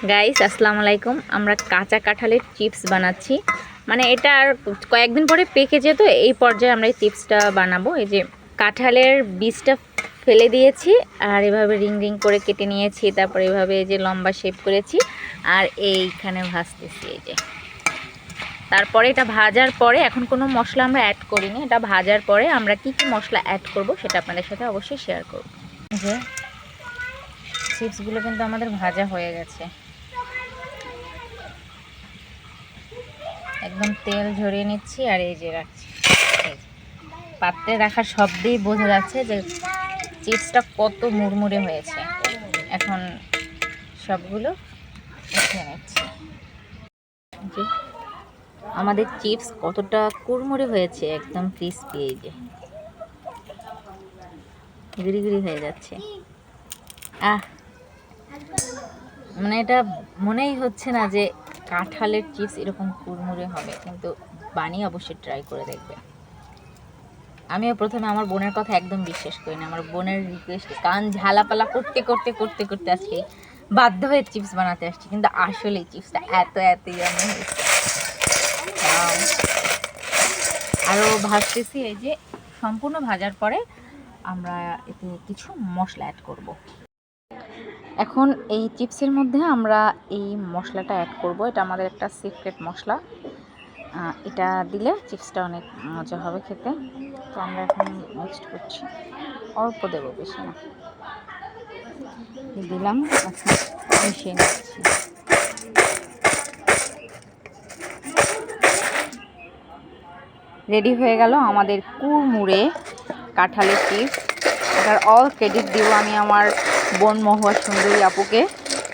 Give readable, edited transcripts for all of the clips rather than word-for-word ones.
Guys আসসালামু আলাইকুম। আমরা কাঁচা কাঁঠালের চিপস বানাচ্ছি। মানে এটা আর কয়েকদিন পরে পেকে যেত, এই পর্যায়ে আমরা এই চিপসটা বানাবো। এই যে কাঁঠালের বীজটা ফেলে দিয়েছি আর এভাবে রিং রিং করে কেটে নিয়েছি, তারপর এভাবে এই যে লম্বা শেপ করেছি আর এইখানে ভাজতেছি। এই যে তারপরে এটা ভাজার পরে, এখন কোনো মশলা আমরা অ্যাড করিনি, এটা ভাজার পরে আমরা কি কি মশলা অ্যাড করব সেটা আপনাদের সাথে অবশ্যই শেয়ার করব। যে চিপসগুলো কিন্তু আমাদের ভাজা হয়ে গেছে, একদম তেল ঝরিয়ে নিচ্ছি আর এই যে রাখছি। পাত্রে রাখার শব্দেই বোঝা যাচ্ছে যে চিপসটা কত মুড়মুড়ে হয়েছে। এখন সবগুলো উঠিয়ে নিচ্ছি। যে আমাদের চিপস কতটা কুড়মুড়ে হয়েছে, একদম ক্রিস্পি। এই যে গিরি হয়ে যাচ্ছে। মানে এটা মনেই হচ্ছে না যে কাঁঠালের চিপস এরকম কুড়মুড়ে হবে, কিন্তু বানিয়ে অবশ্যই ট্রাই করে দেখবে। আমিও প্রথমে আমার বোনের কথা একদম বিশ্বাস করি না, আমার বোনের রিকোয়েস্ট কান ঝালাপালা করতে করতে করতে করতে আজকে বাধ্য হয়ে চিপস বানাতে আসছি, কিন্তু আসলে চিপসটা এত ইয়ামি হয়েছে। আরও ভাজতেছি। এই যে সম্পূর্ণ ভাজার পরে আমরা এতে কিছু মশলা অ্যাড করব। এখন এই চিপসের মধ্যে আমরা এই মশলাটা অ্যাড করব। এটা আমাদের একটা সিক্রেট মশলা, এটা দিলে চিপসটা অনেক মজা হবে খেতে। তো আমরা এখন মিক্সড করছি, অল্প দেবো, বেশি না দিলাম। এখন মিশিয়ে নিচ্ছি। রেডি হয়ে গেল আমাদের কুড়মুড়ে কাঁঠালের চিপস। এটার অল ক্রেডিট দিব আমি আমার বোন মহুয়া সুন্দরী আপুকে,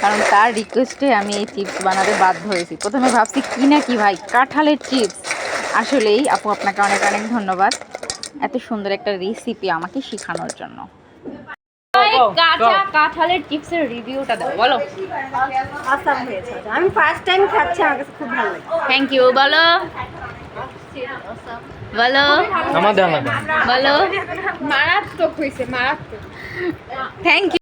কারণ তার রিকোয়েস্টে আমি এই চিপস বানাতে বাধ্য হয়েছি। প্রথমে ভাবছি কি না কি ভাই, কাঁঠালের চিপস। আসলেই আপু আপনাকে অনেক অনেক ধন্যবাদ এত সুন্দর একটা রেসিপি আমাকে শেখানোর জন্য। কাঁচা কাঁঠালের চিপসের রিভিউটা দাও, বলো। আসাম হয়েছে, আমি ফার্স্ট টাইম খাচ্ছি, আমার কাছে খুব ভালো লাগে। থ্যাংক ইউ বলো, বলো আমার বলো। মারাত্মক হয়েছে, মারাত্মক। Thank you.